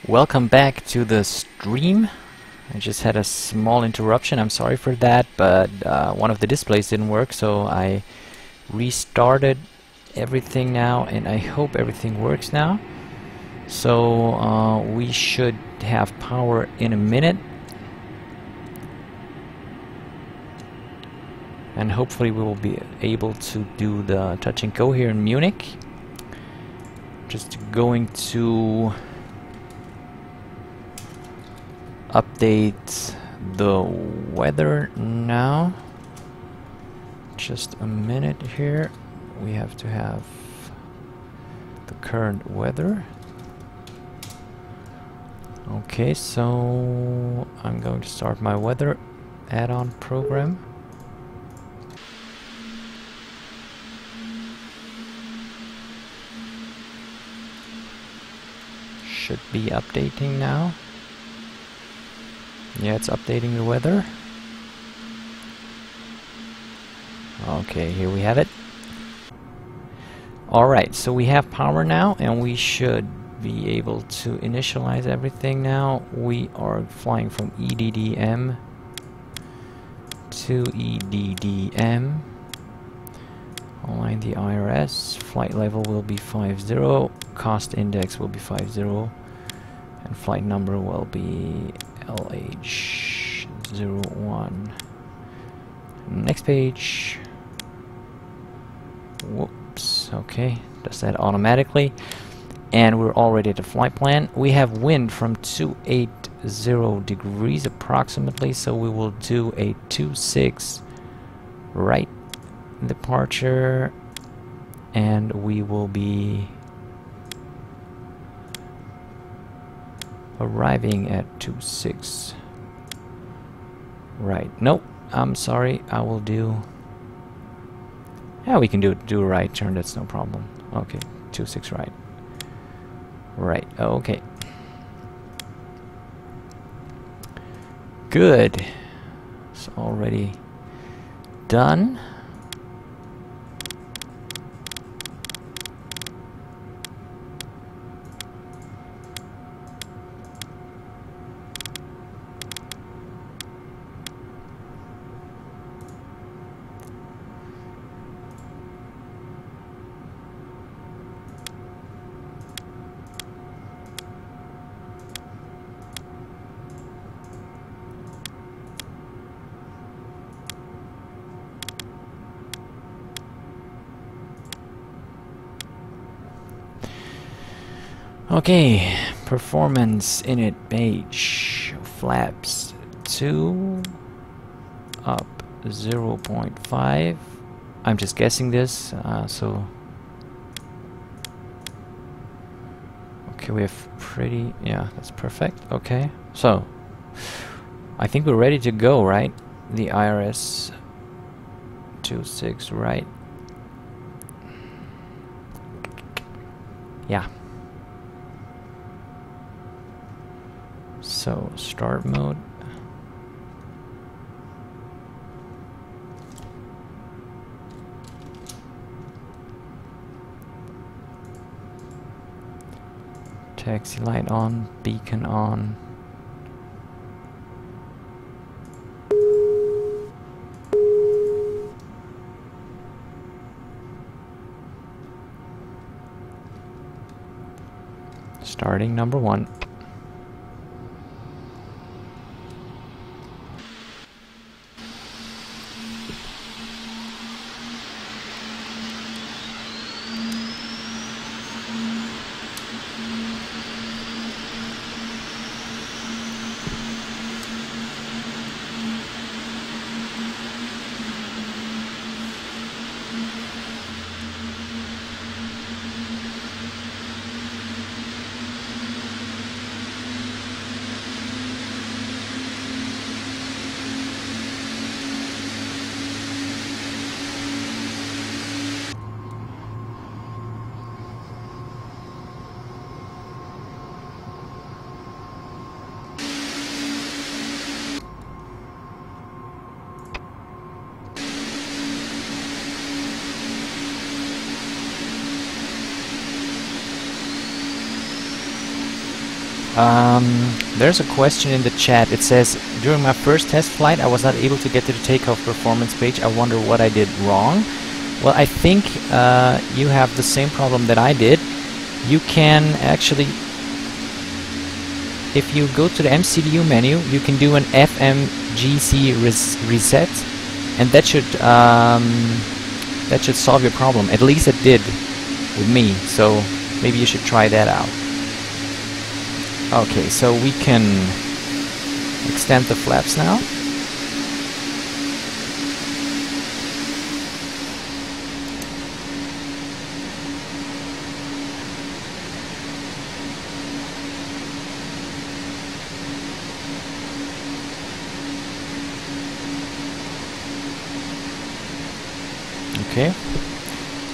Welcome back to the stream. I just had a small interruption, I'm sorry for that, but one of the displays didn't work, so I restarted everything now, and I hope everything works now. So we should have power in a minute, and hopefully we will be able to do the touch and go here in Munich. Just going to update the weather now. Just a minute here. We have to have the current weather. Okay, so I'm going to start my weather add-on program. Should be updating now. Yeah, it's updating the weather. Okay, here we have it. Alright, so we have power now, and we should be able to initialize everything now. We are flying from EDDM to EDDM. Align the IRS. Flight level will be 50. Cost index will be 50. And flight number will be LH01. Next page. Whoops. Okay, does that automatically. And we're already at the flight plan. We have wind from 280 degrees approximately, so we will do a 26 right departure, and we will be arriving at 26 right. Nope, I'm sorry, I will do, yeah, we can do a right turn, that's no problem. Okay, 26 right. Right, okay. Good. It's already done. Okay, performance init page, flaps 2, up 0.5. I'm just guessing this, so okay, we have pretty, yeah, that's perfect. Okay, so I think we're ready to go, right? The IRS 26 right. Yeah. So, start mode. Taxi light on, beacon on. Starting number 1. There's a question in the chat. It says, during my first test flight, I was not able to get to the takeoff performance page. I wonder what I did wrong. Well, I think you have the same problem that I did. You can actually, if you go to the MCDU menu, you can do an FMGC reset, and that should solve your problem. At least it did with me. So maybe you should try that out. Okay, so we can extend the flaps now. Okay,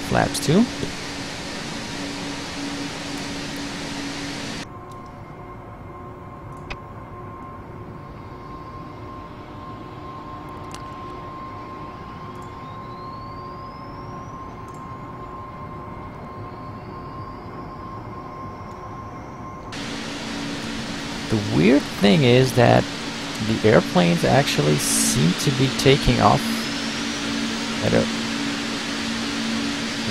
flaps 2. The weird thing is that the airplanes actually seem to be taking off at a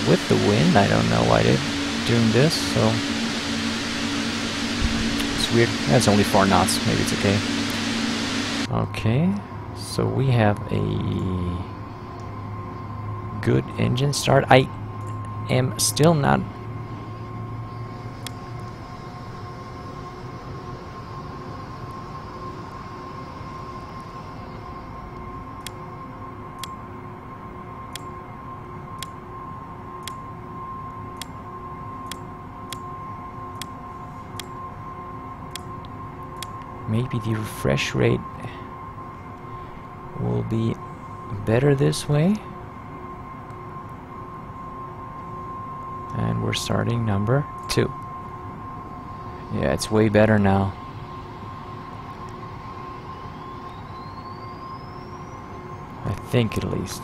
with the wind. I don't know why they're doing this, so it's weird. That's only 4 knots, maybe it's okay. Okay, so we have a good engine start. I am still not maybe the refresh rate will be better this way. And we're starting number 2. Yeah, it's way better now. I think, at least.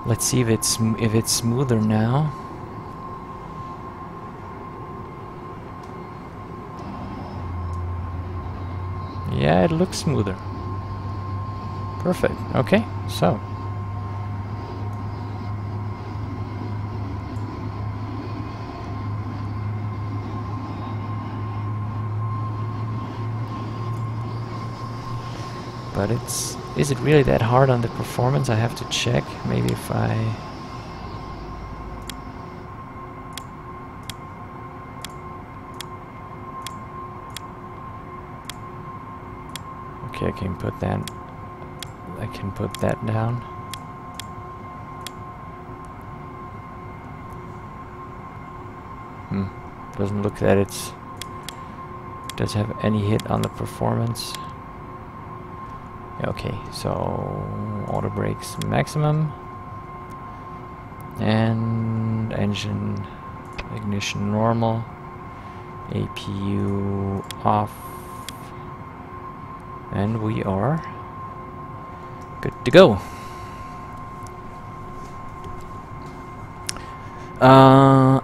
Let's see if it's smoother now. Yeah, it looks smoother. Perfect. Okay, so but is it really that hard on the performance? I have to check. Maybe if I okay, I can put that down. Doesn't look that it does have any hit on the performance. Okay, so auto brakes maximum and engine ignition normal, APU off, and we are good to go.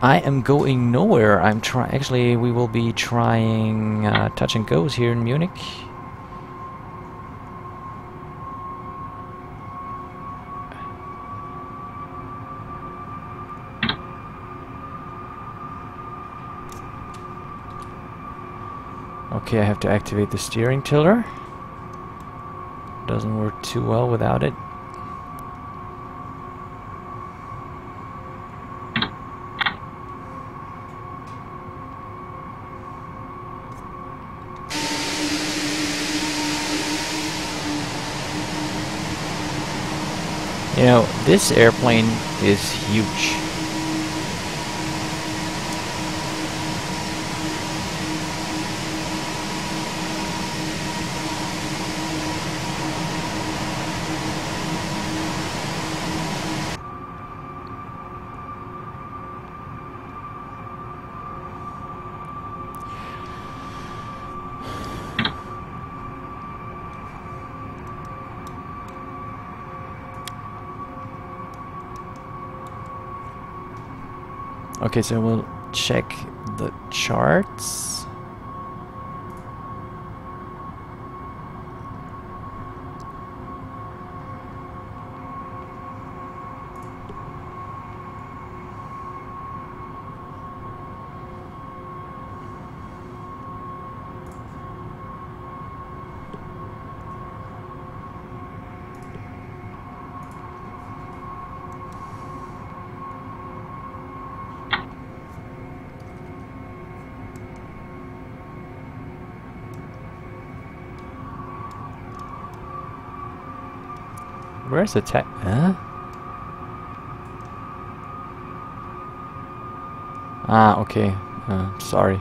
I am going nowhere. Actually, we will be trying touch and goes here in Munich. Okay, I have to activate the steering tiller. Doesn't work too well without it. You know, this airplane is huge. Okay, so we'll check the charts. Where's the tech? Huh? Ah, okay. Sorry.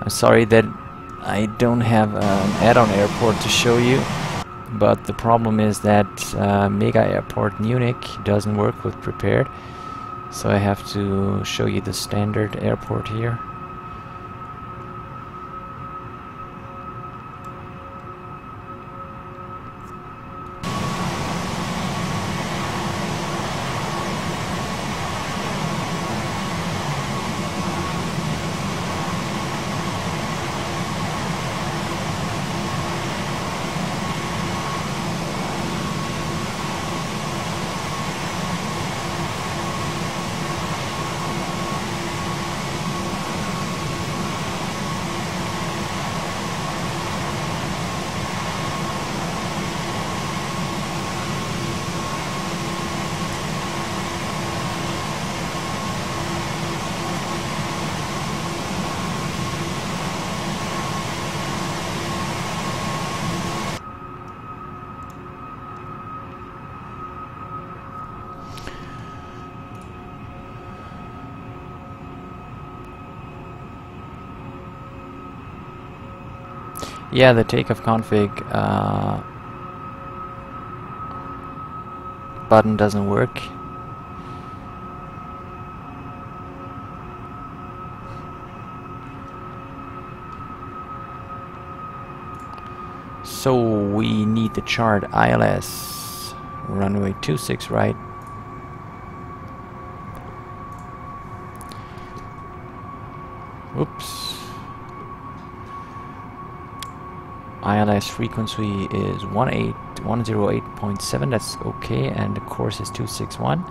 I'm sorry that I don't have an add-on airport to show you, but the problem is that Mega Airport Munich doesn't work with prepared, so I have to show you the standard airport here. Yeah, the takeoff config button doesn't work. So we need the chart ILS runway 26 right. Oops. ILS frequency is 108.7, that's okay, and the course is 261.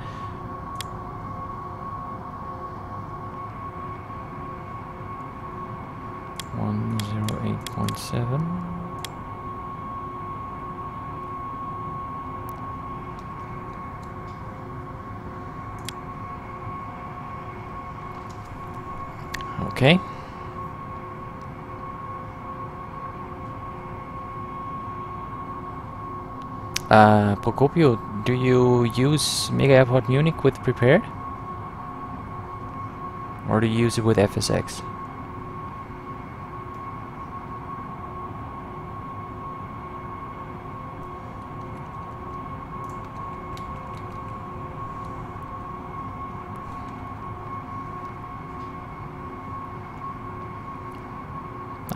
Okay. Procopio, do you use Mega Airport Munich with prepared? Or do you use it with FSX?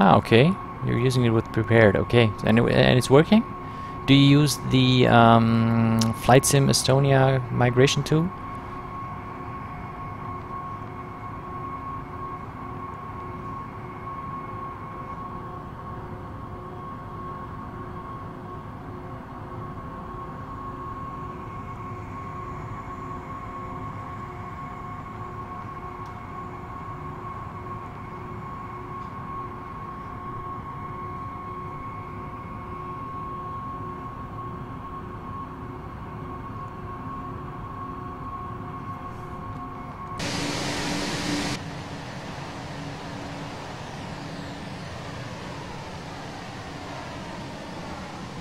Ah, okay. You're using it with prepared. Okay, and it's working? Do you use the Flight Sim Estonia migration tool?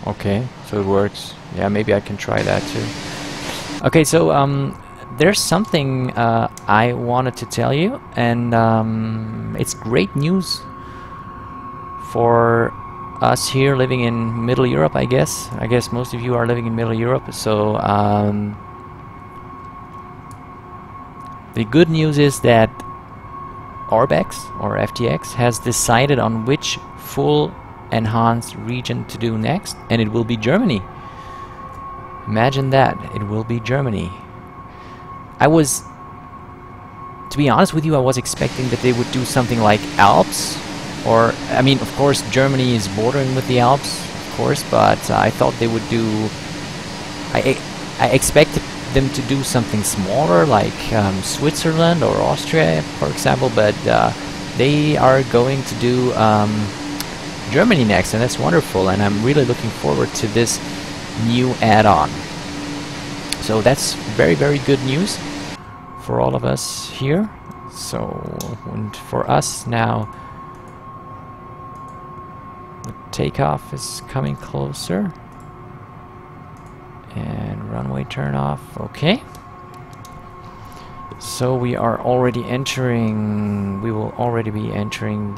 Okay, so it works. Yeah, maybe I can try that too. Okay, so there's something I wanted to tell you, and it's great news for us here living in Middle Europe, I guess. I guess most of you are living in Middle Europe, so the good news is that Arbex or FTX has decided on which full enhanced region to do next, and it will be Germany. Imagine that, it will be Germany. To be honest with you, I was expecting that they would do something like Alps, or, I mean, of course, Germany is bordering with the Alps, of course, but I thought they would do... I expected them to do something smaller, like Switzerland or Austria, for example, but they are going to do Germany next, and that's wonderful, and I'm really looking forward to this new add-on. So that's very, very good news for all of us here. So, and for us now, the takeoff is coming closer. And runway turn off, okay. So we are already entering, we will already be entering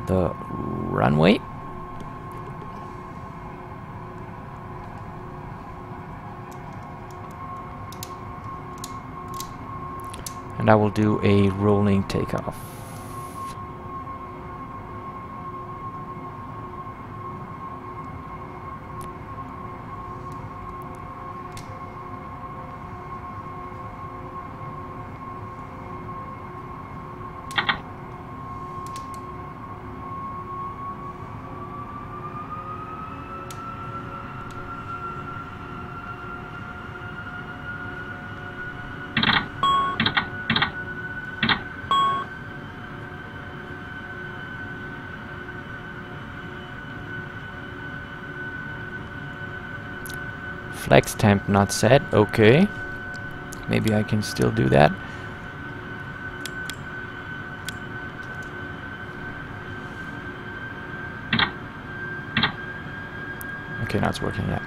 the runway. And I will do a rolling takeoff. Flex temp not set, okay. Maybe I can still do that. Okay, now it's working, yeah.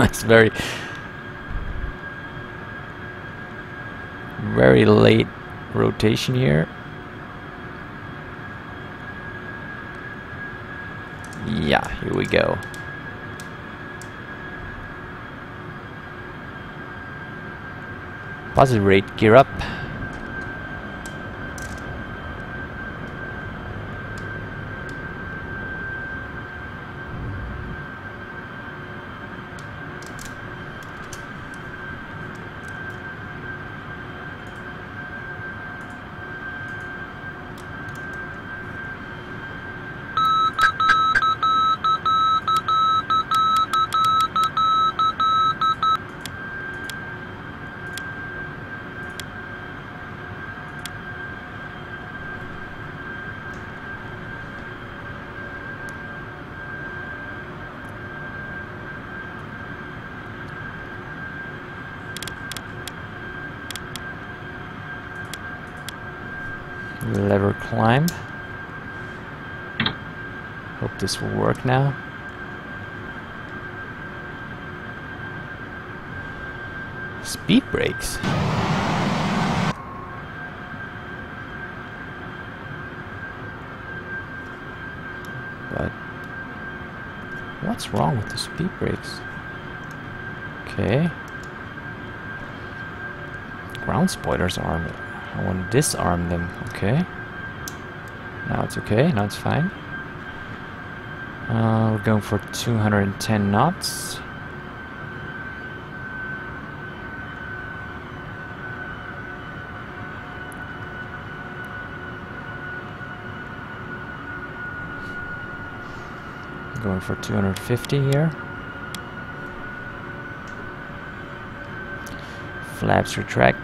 It's very late rotation here. Yeah, here we go. Positive rate, gear up. Lever climb. Hope this will work now. Speed brakes. But what's wrong with the speed brakes? Okay. Ground spoilers are... I want to disarm them. Okay. Now it's okay. Now it's fine. We're going for 210 knots. Going for 250 here. Flaps retract.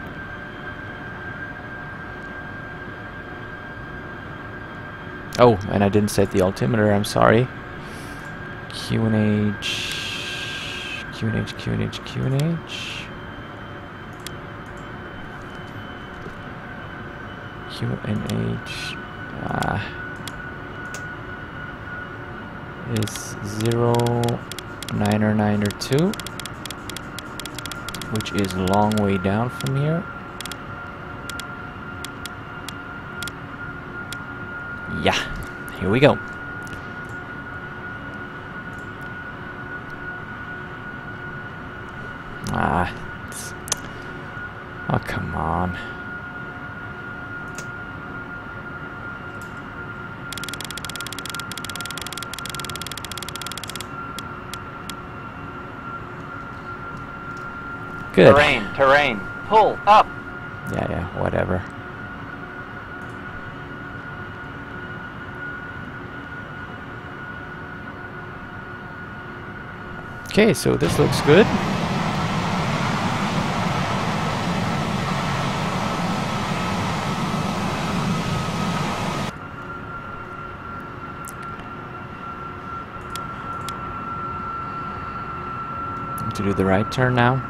Oh, and I didn't set the altimeter, I'm sorry. QNH, QNH, QNH, QNH. QNH is 0992, which is a long way down from here. Yeah, Here we go. Oh, come on. Good. Terrain. Pull up. Yeah, whatever. Okay, so this looks good. To do the right turn now.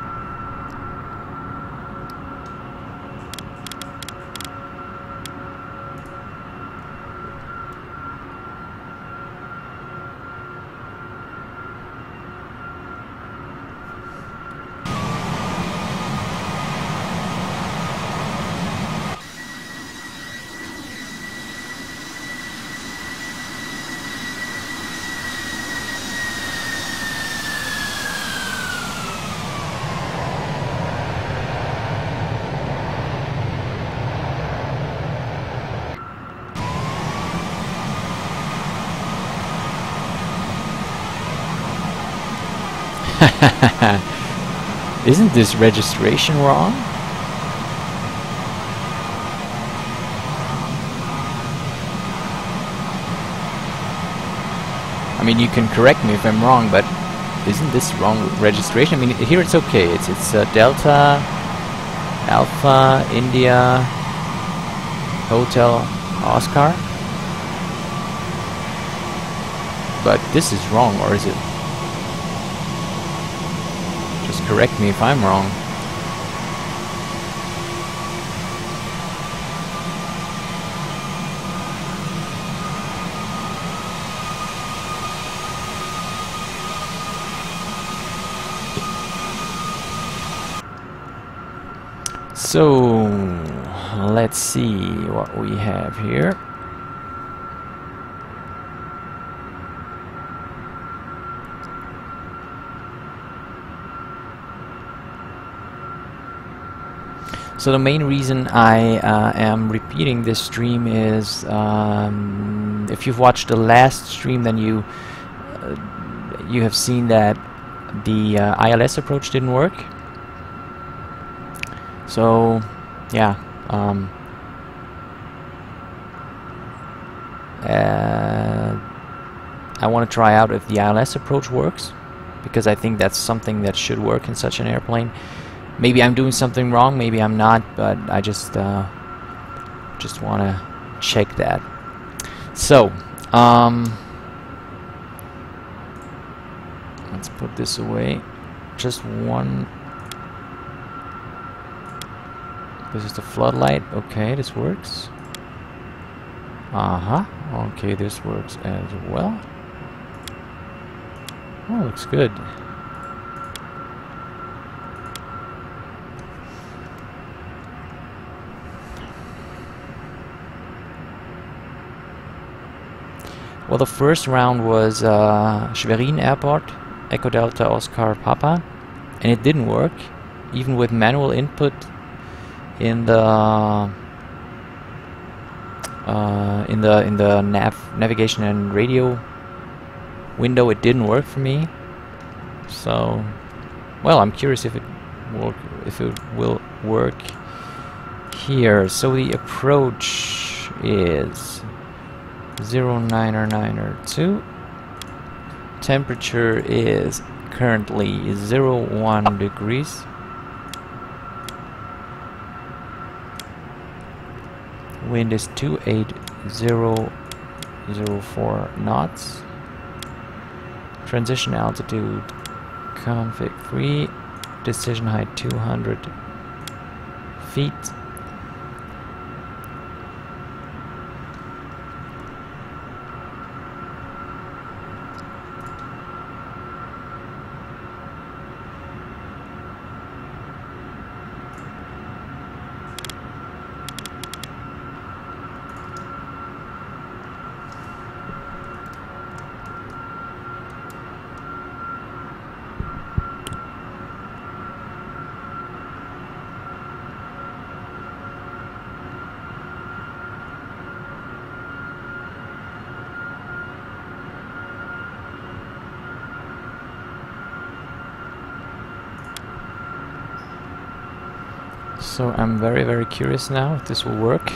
Isn't this registration wrong? I mean, you can correct me if I'm wrong, but isn't this wrong registration? I mean, here it's okay. It's Delta, Alpha, India, Hotel, Oscar. But this is wrong, or is it? Just correct me if I'm wrong. So, let's see what we have here. So the main reason I am repeating this stream is if you've watched the last stream, then you have seen that the ILS approach didn't work. So yeah, I want to try out if the ILS approach works, because I think that's something that should work in such an airplane. Maybe I'm doing something wrong, maybe I'm not, but I just want to check that. So, let's put this away. Just one. This is the floodlight. Okay, this works. Okay, this works as well. Oh, looks good. Well, the first round was Schwerin Airport, Echo Delta Oscar Papa, and it didn't work, even with manual input in the navigation and radio window. It didn't work for me. So, well, I'm curious if it will work here. So the approach is 09er2. Temperature is currently 01 degrees. Wind is 28004 knots. Transition altitude config free. Decision height 200 feet. So I'm very, very curious now if this will work.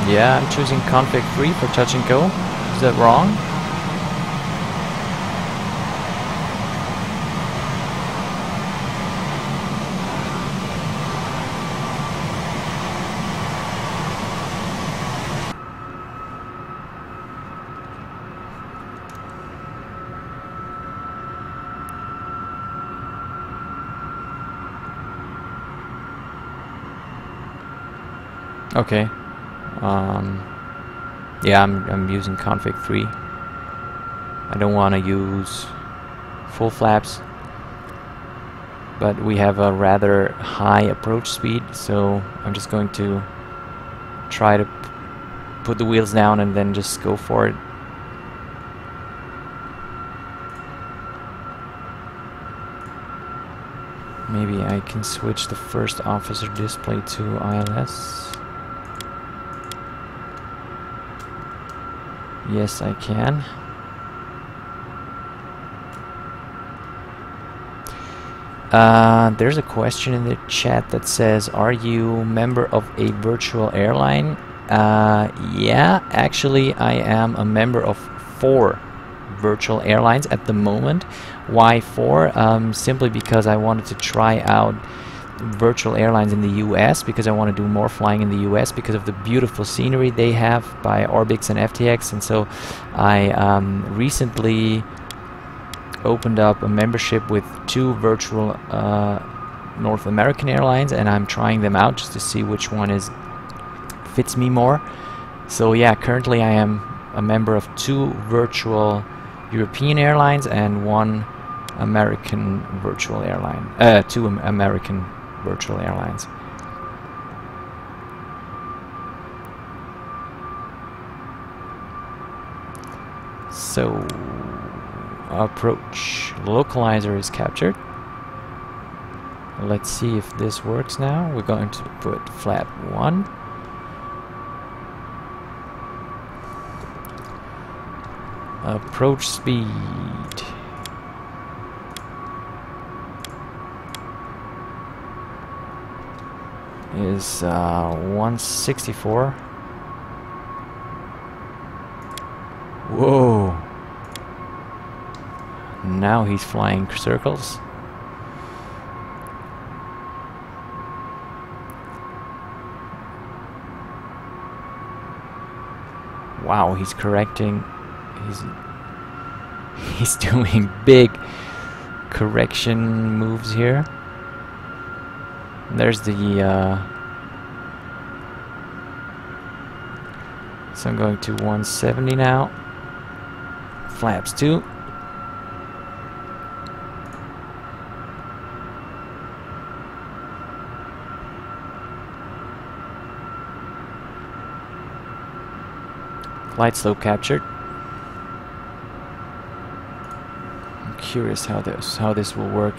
Yeah, I'm choosing config 3 for touch and go. Is that wrong? Okay. Yeah, I'm using config 3. I don't want to use full flaps, but we have a rather high approach speed, so I'm just going to try to put the wheels down and then just go for it. Maybe I can switch the first officer display to ILS. Yes, I can. There's a question in the chat that says, are you a member of a virtual airline? Yeah, actually I am a member of 4 virtual airlines at the moment. Why 4? Simply because I wanted to try out virtual airlines in the US, because I want to do more flying in the US because of the beautiful scenery they have by Orbix and FTX. And so I recently opened up a membership with 2 virtual North American airlines, and I'm trying them out just to see which one fits me more. So yeah, currently I am a member of 2 virtual European airlines and 1 American virtual airline. 2 American virtual airlines. So approach localizer is captured. Let's see if this works now. We're going to put flap 1. Approach speed is 164. Whoa! Now he's flying circles. Wow, he's correcting. He's doing big correction moves here. There's the so I'm going to 170 now. Flaps 2. Glide slope captured. I'm curious how this will work.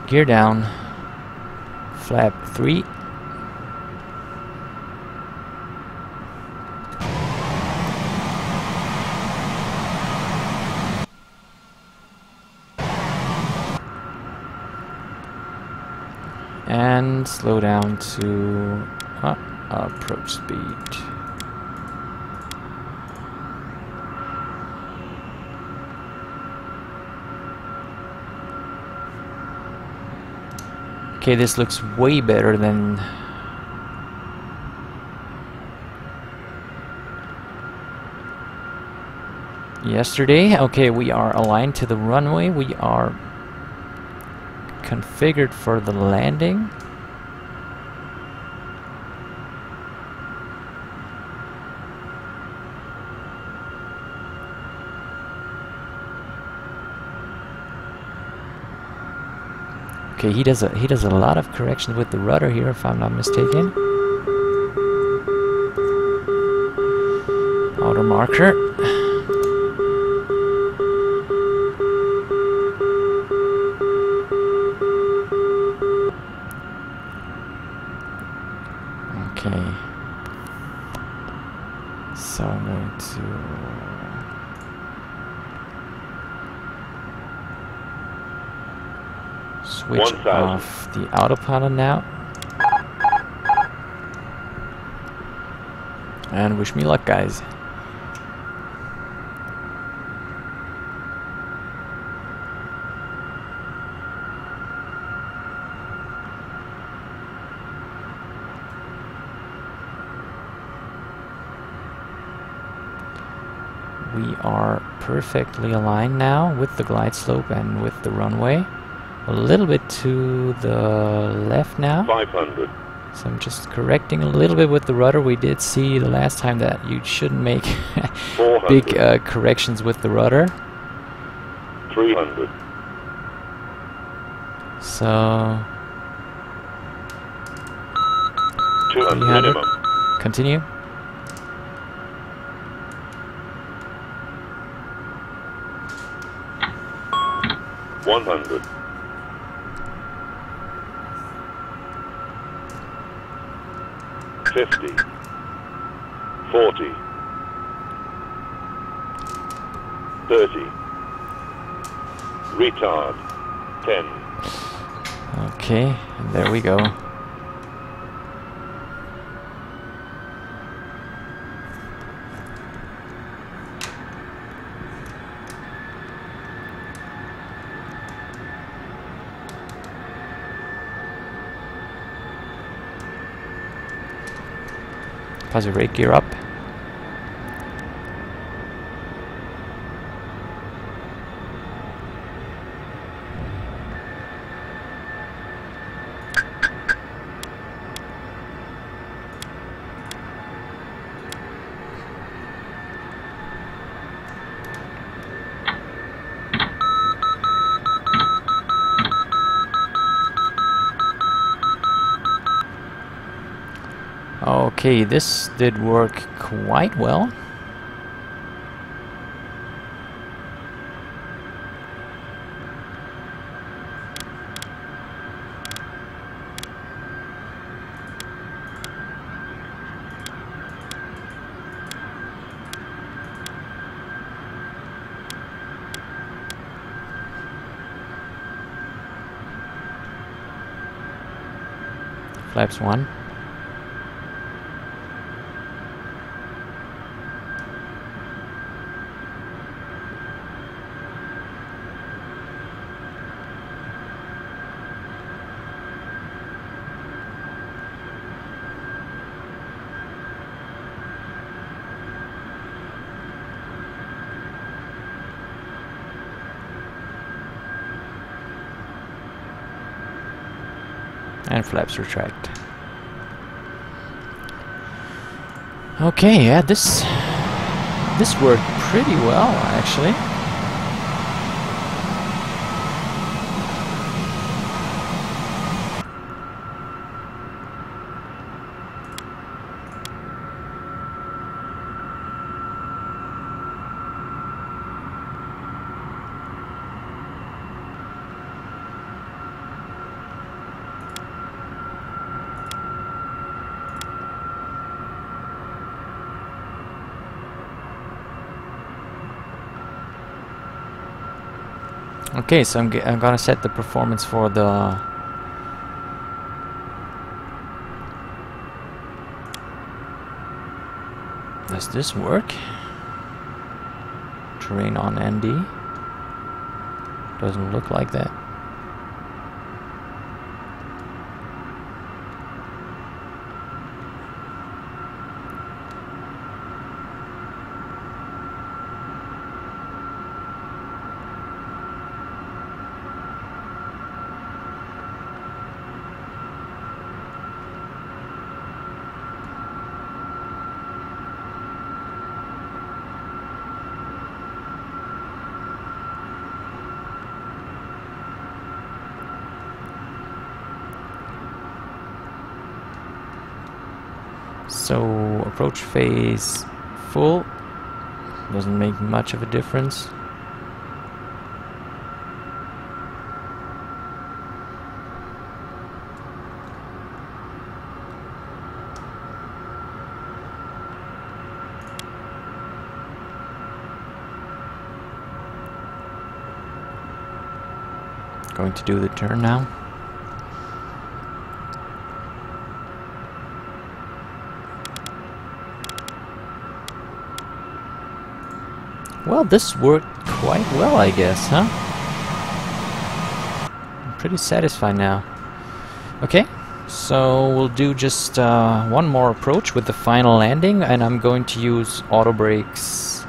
Gear down. Flap 3. And slow down to approach speed. Okay, this looks way better than yesterday. Okay, we are aligned to the runway. We are configured for the landing. Okay, he does a lot of corrections with the rudder here, if I'm not mistaken. Outer marker. Okay. So I'm going to switch off the autopilot now. And wish me luck, guys. We are perfectly aligned now with the glide slope and with the runway. A little bit to the left now. 500. So I'm just correcting a little bit with the rudder. We did see the last time that you shouldn't make big corrections with the rudder. 300. So 200 minimum. Continue. One 100. 50. 40. 30. Retard. 10. Okay, and there we go. Positive rate gear up. Okay, this did work quite well. Flaps 1. And flaps retract. Okay, yeah, this worked pretty well, actually. Okay, so I'm gonna set the performance for the Does this work? Terrain on ND. Doesn't look like that. So approach phase full. Doesn't make much of a difference. Going to do the turn now. Well, this worked quite well, I guess, huh? I'm pretty satisfied now. Okay, so we'll do just one more approach with the final landing, and I'm going to use auto brakes.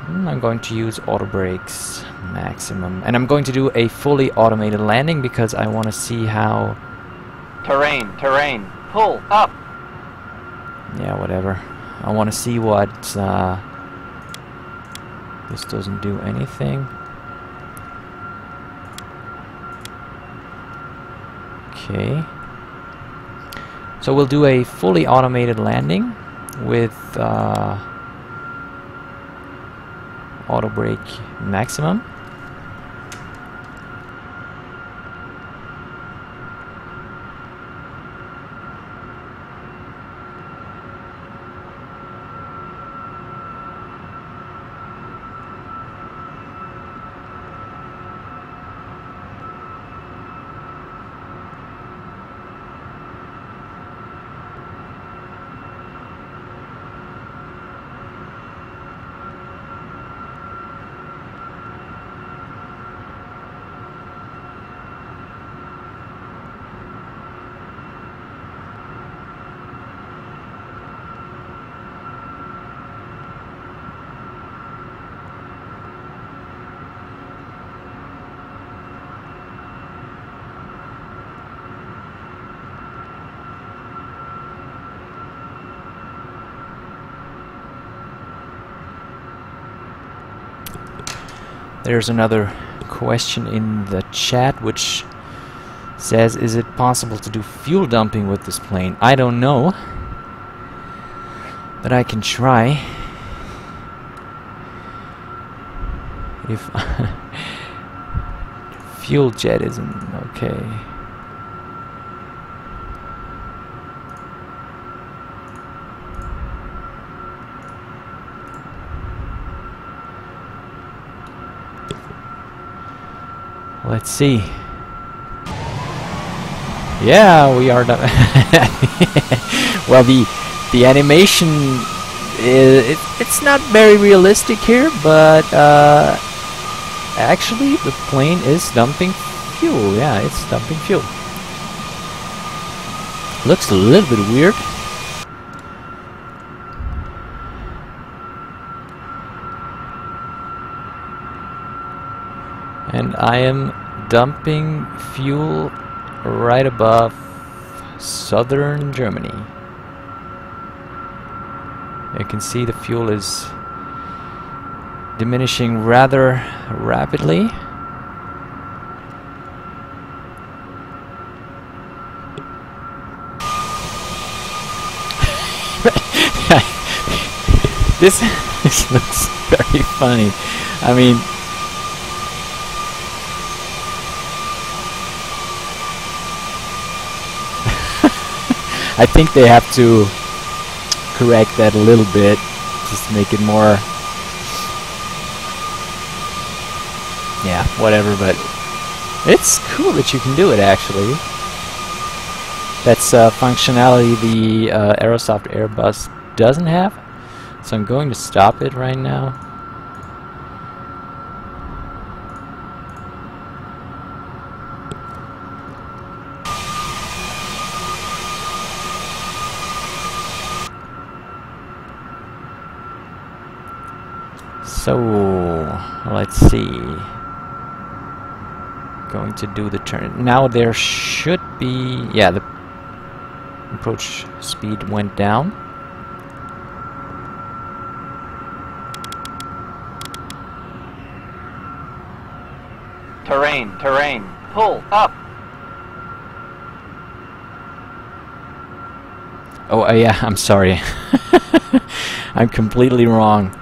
I'm going to use auto brakes maximum, and I'm going to do a fully automated landing because I want to see how... Terrain. Pull up. Yeah, whatever. I want to see what... This doesn't do anything. Okay. So we'll do a fully automated landing with auto brake maximum. There's another question in the chat which says, is it possible to do fuel dumping with this plane? I don't know, but I can try. If fuel jet isn't okay. Let's see. Yeah, we are done. Well, the animation it's not very realistic here, but actually the plane is dumping fuel. Yeah, it's dumping fuel. Looks a little bit weird. And I am dumping fuel right above southern Germany. You can see the fuel is diminishing rather rapidly. This looks very funny. I mean, I think they have to correct that a little bit, just make it more, yeah, whatever, but it's cool that you can do it actually. That's functionality the Aerosoft Airbus doesn't have, so I'm going to stop it right now. So, let's see. Going to do the turn. Now there should be... yeah, the approach speed went down. Terrain. Pull up. Oh, yeah, I'm sorry. I'm completely wrong.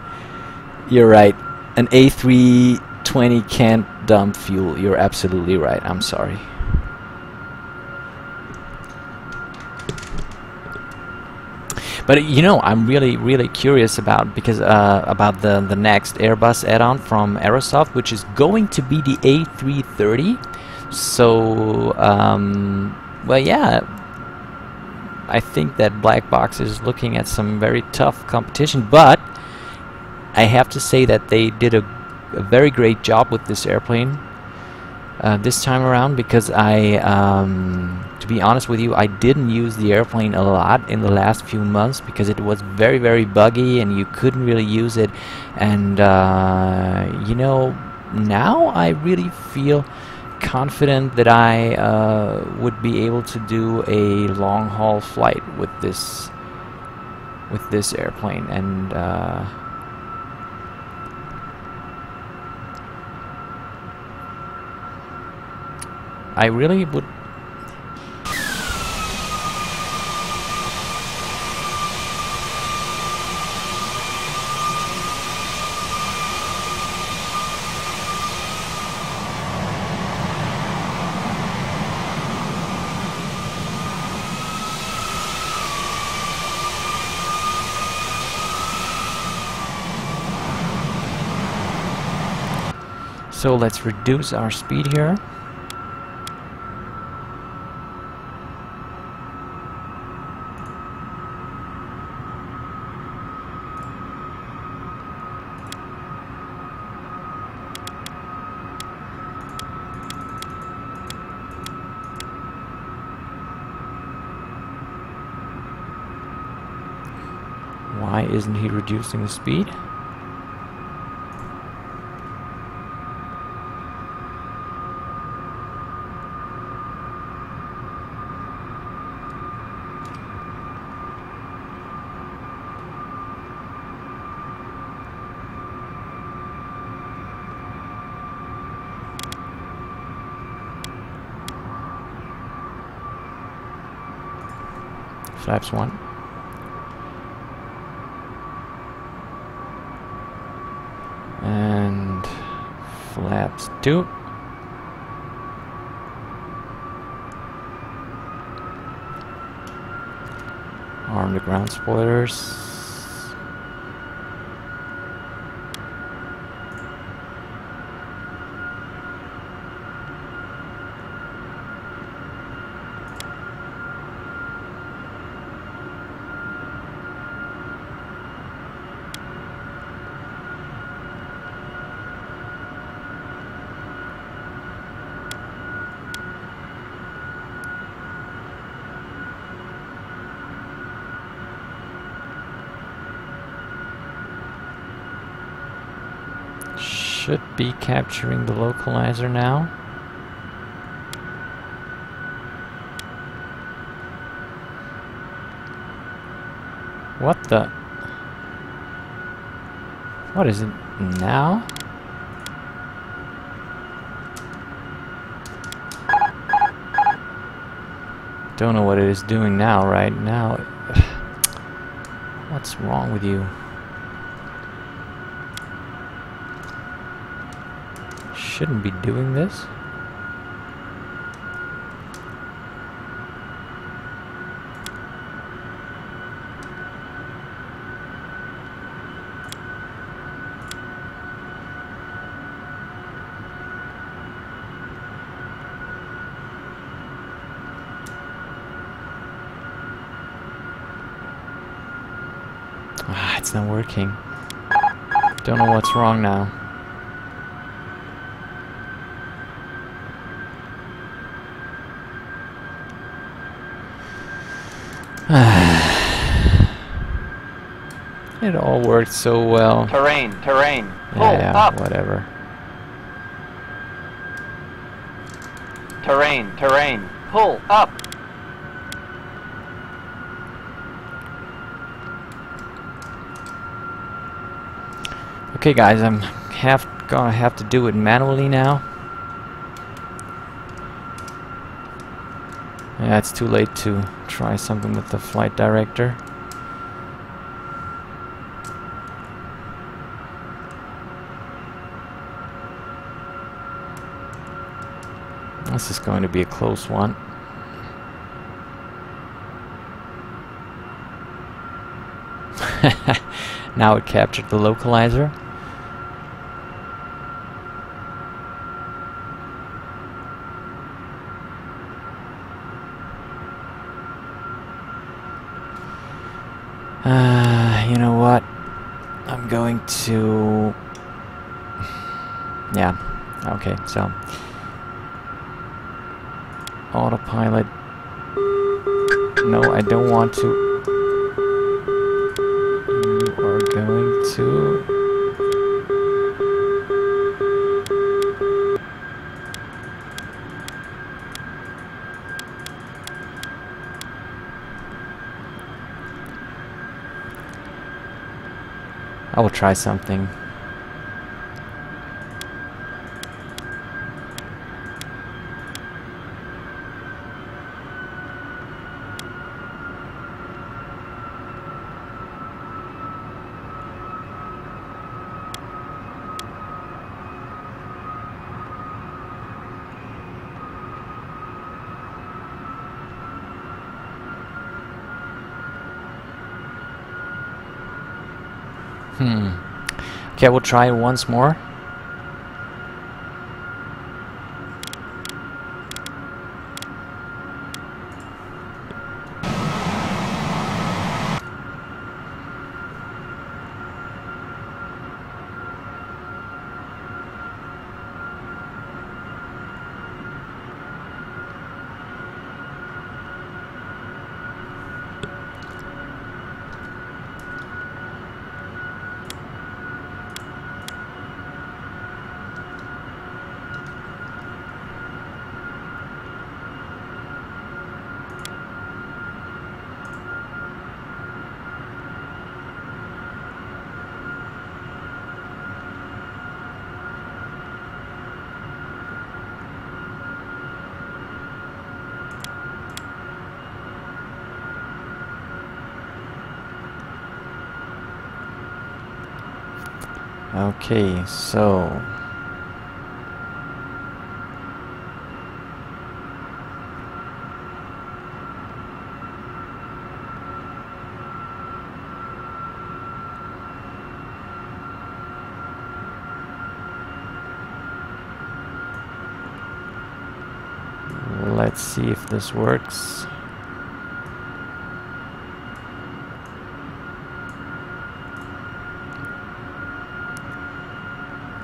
You're right. An A320 can't dump fuel. You're absolutely right. I'm sorry. But you know, I'm really curious about about the next Airbus add-on from Aerosoft, which is going to be the A330. So, well, yeah, I think that Blackbox is looking at some very tough competition, but I have to say that they did a very great job with this airplane this time around, because to be honest with you, I didn't use the airplane a lot in the last few months because it was very buggy and you couldn't really use it. And you know, now I really feel confident that I would be able to do a long-haul flight with this airplane. And I really would. So let's reduce our speed here. Why isn't he reducing the speed? Flaps 1. And flaps 2. Arm the ground spoilers. Should be capturing the localizer now. What the? What is it now? Don't know what it is doing now, right now. What's wrong with you? Shouldn't be doing this. Ah, it's not working. Don't know what's wrong now. It all worked so well. Terrain, terrain. Pull Yeah, up. whatever. Terrain, terrain. Pull up. Okay, guys, I'm gonna have to do it manually now. Yeah, it's too late to try something with the flight director. This is going to be a close one. Now it captured the localizer. You know what? I'm going to... Yeah, okay, so... Autopilot. No, I don't want to. You are going to... I will try something. Okay, we'll try it once more. Okay, so let's see if this works.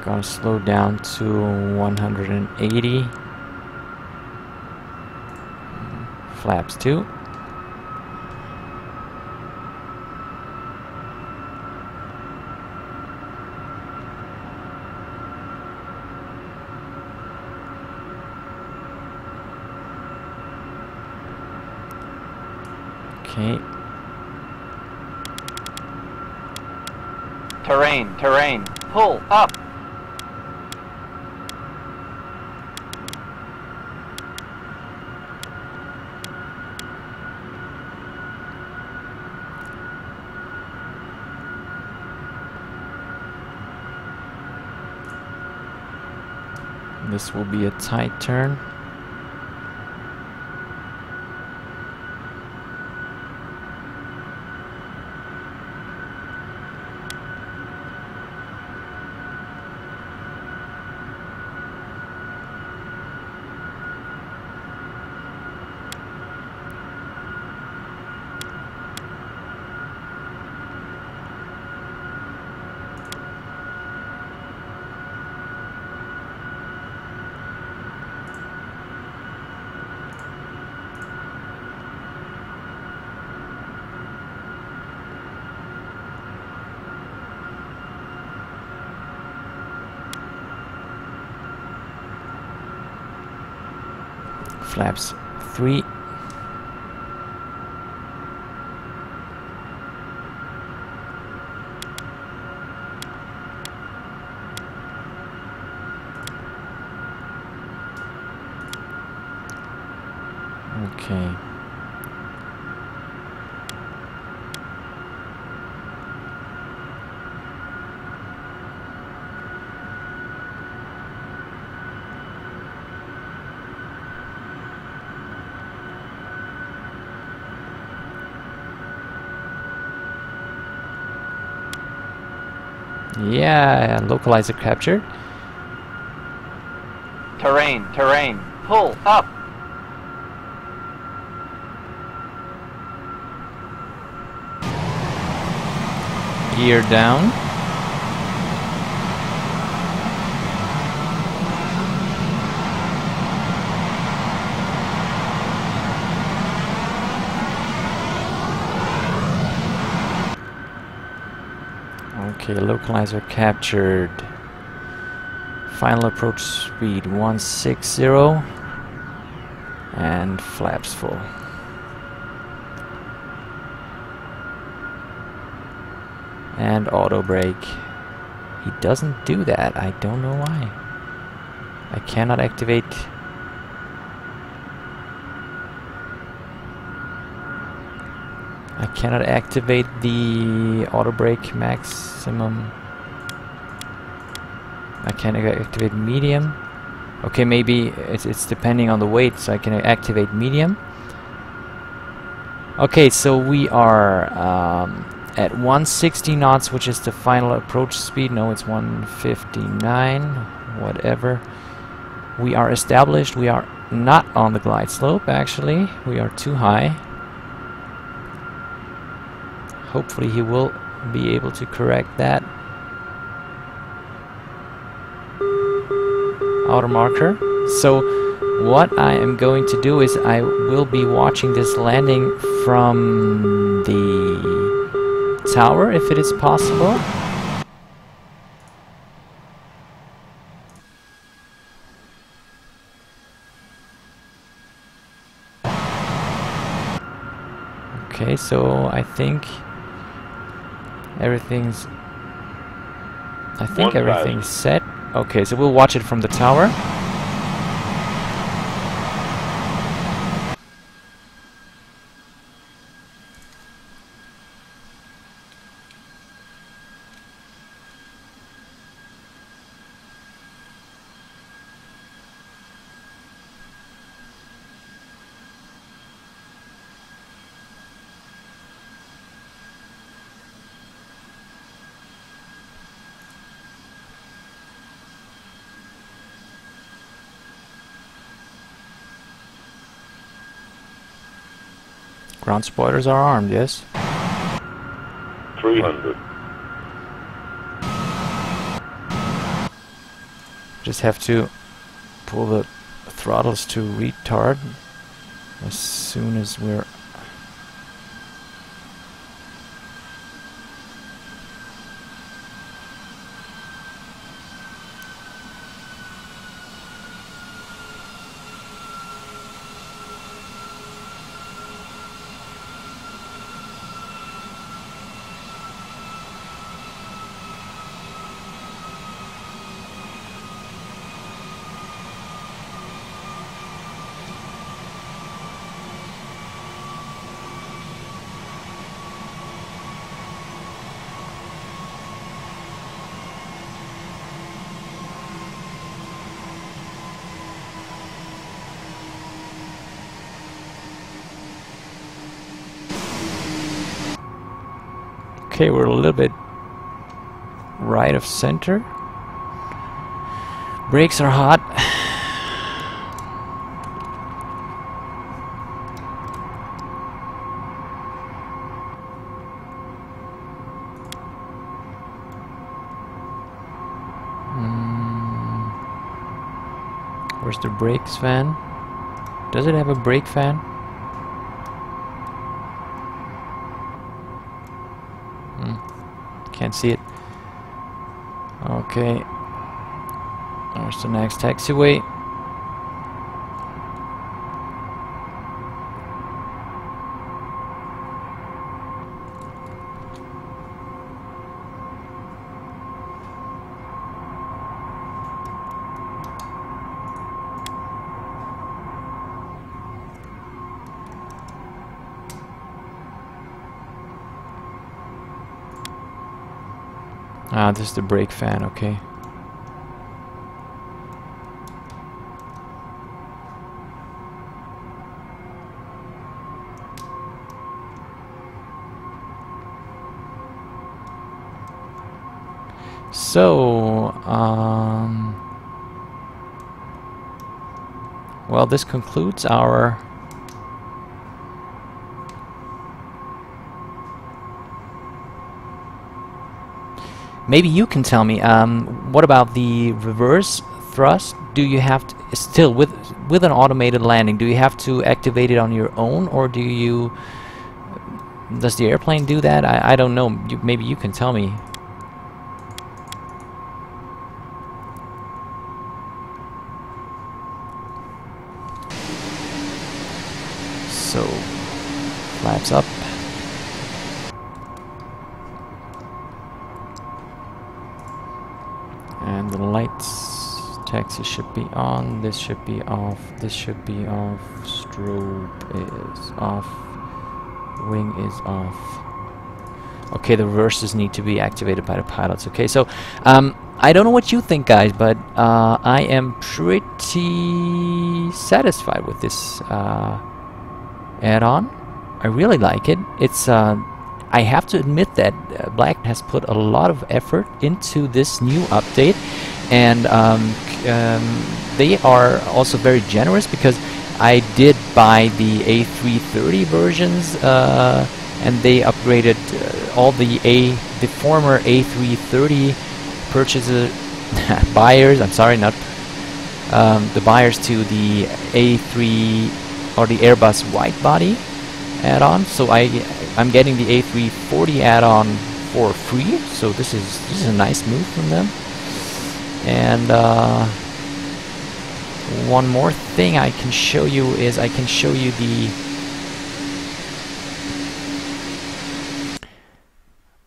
Gonna slow down to 180. Flaps 2. Okay. Terrain. Pull up. This will be a tight turn. Flaps 3. Okay. Yeah, localizer captured. Terrain, terrain. Pull up. Gear down. Okay, localizer captured. Final approach speed 160 and flaps full. And auto brake. He doesn't do that. I don't know why. I cannot activate. I cannot activate the auto brake maximum. I can activate medium. Okay, maybe it's depending on the weight, so I can activate medium. Okay, so we are at 160 knots, which is the final approach speed. No, it's 159, whatever. We are established. We are not on the glide slope, actually. We are too high. Hopefully he will be able to correct that. Outer marker. So what I am going to do is I will be watching this landing from the tower, if it is possible. Okay, so I think everything's set. Okay, so we'll watch it from the tower. Ground spoilers are armed, yes? 300. Just have to pull the throttles to retard as soon as we're... Okay, we're a little bit right of center. Brakes are hot. Where's the brakes fan? Does it have a brake fan? Can't see it. Okay. There's the next taxiway. Ah, this is the brake fan, okay. So, well, this concludes our maybe you can tell me, what about the reverse thrust? Do you have to, still with an automated landing, do you have to activate it on your own, or does the airplane do that? I don't know. Maybe you can tell me. So, flaps up. And the lights, taxi should be on, this should be off, this should be off, strobe is off, wing is off. Okay, the reverses need to be activated by the pilots. Okay, so I don't know what you think, guys, but I am pretty satisfied with this add-on. I really like it. It's I have to admit that Black has put a lot of effort into this new update, and they are also very generous, because I did buy the A330 versions, and they upgraded all the former A330 purchaser buyers. I'm sorry, not the buyers to the A3 or the Airbus Widebody add-on. So I'm getting the A340 add-on for free. So this is a nice move from them. And one more thing I can show you is I can show you the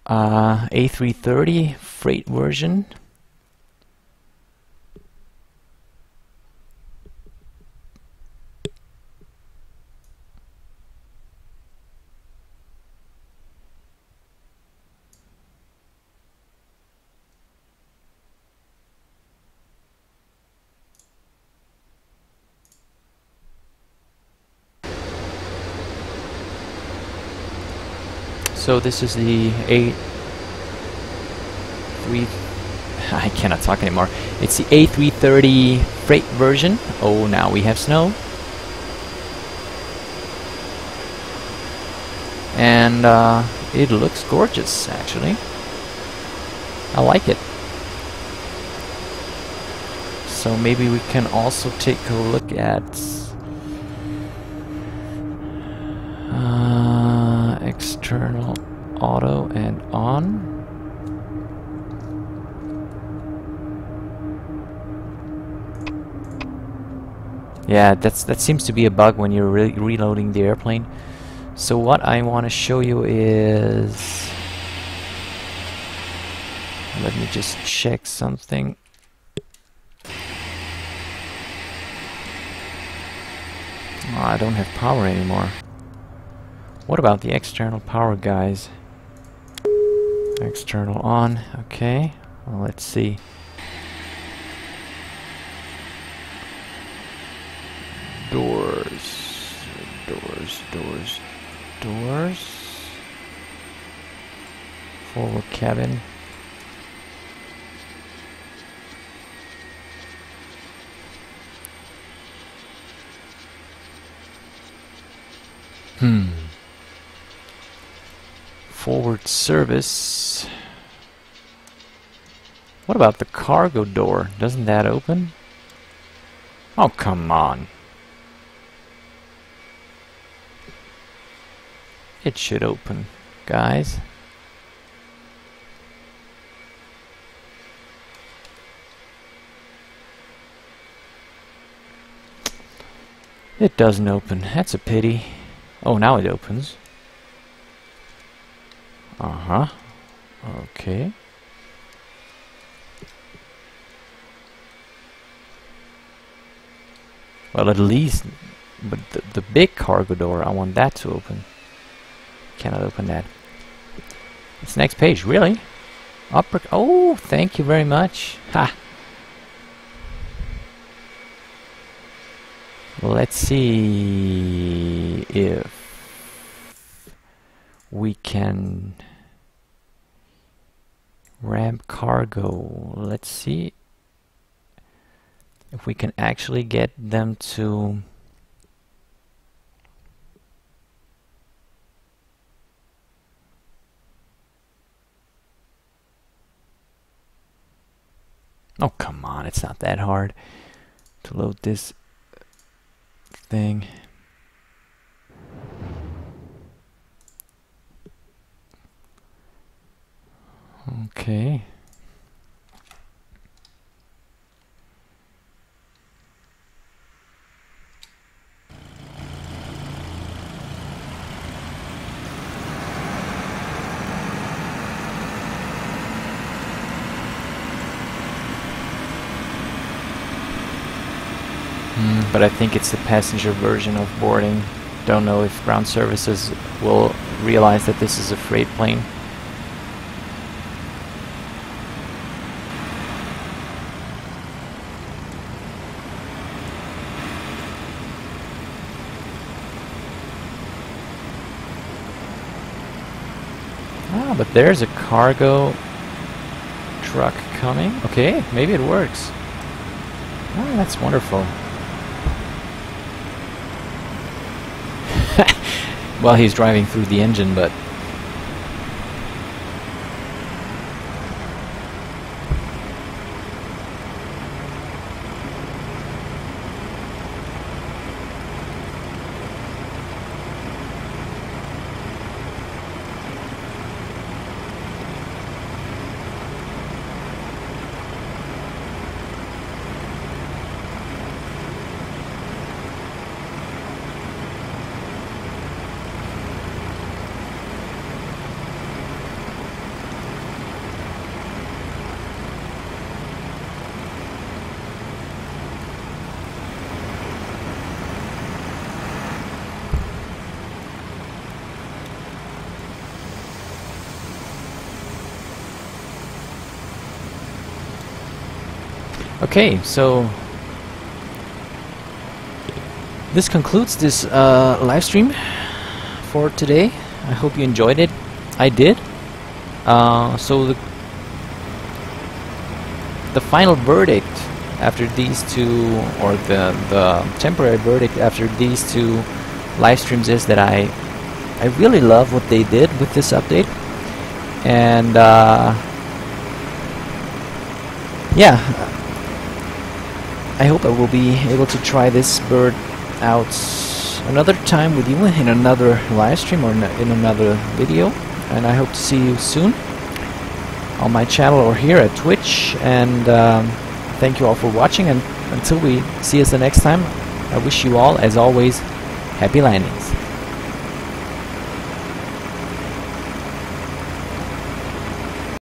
A330 freight version. So this is the I cannot talk anymore. It's the A330 freight version. Oh, now we have snow. And it looks gorgeous, actually. I like it. So maybe we can also take a look at external auto and on. Yeah, that seems to be a bug when you're reloading the airplane. So what I want to show you is, let me just check something. Oh, I don't have power anymore. What about the external power, guys? External on, okay. Well, let's see. Doors, doors, doors, doors. Forward cabin. Forward service. What about the cargo door? Doesn't that open? Oh, come on. It should open, guys. It doesn't open. That's a pity. Oh, now it opens. Uh-huh. Okay. Well, at least, but the big cargo door, I want that to open. Cannot open that. It's next page, really? Upper. Oh, thank you very much. Ha. Let's see if we can Ramp cargo. Let's see if we can actually get them to oh, come on, it's not that hard to load this thing. Okay. But I think it's the passenger version of boarding. Don't know if ground services will realize that this is a freight plane. Ah, but there's a cargo truck coming. Okay, maybe it works. Oh, that's wonderful. Well, he's driving through the engine, but okay, so this concludes this live stream for today. I hope you enjoyed it. I did. So the final verdict after these two, or the temporary verdict after these two live streams, is that I really love what they did with this update, and yeah, I hope I will be able to try this bird out another time with you in another live stream or in another video, and I hope to see you soon on my channel or here at Twitch. And thank you all for watching, and until we see us the next time, I wish you all, as always, happy landing.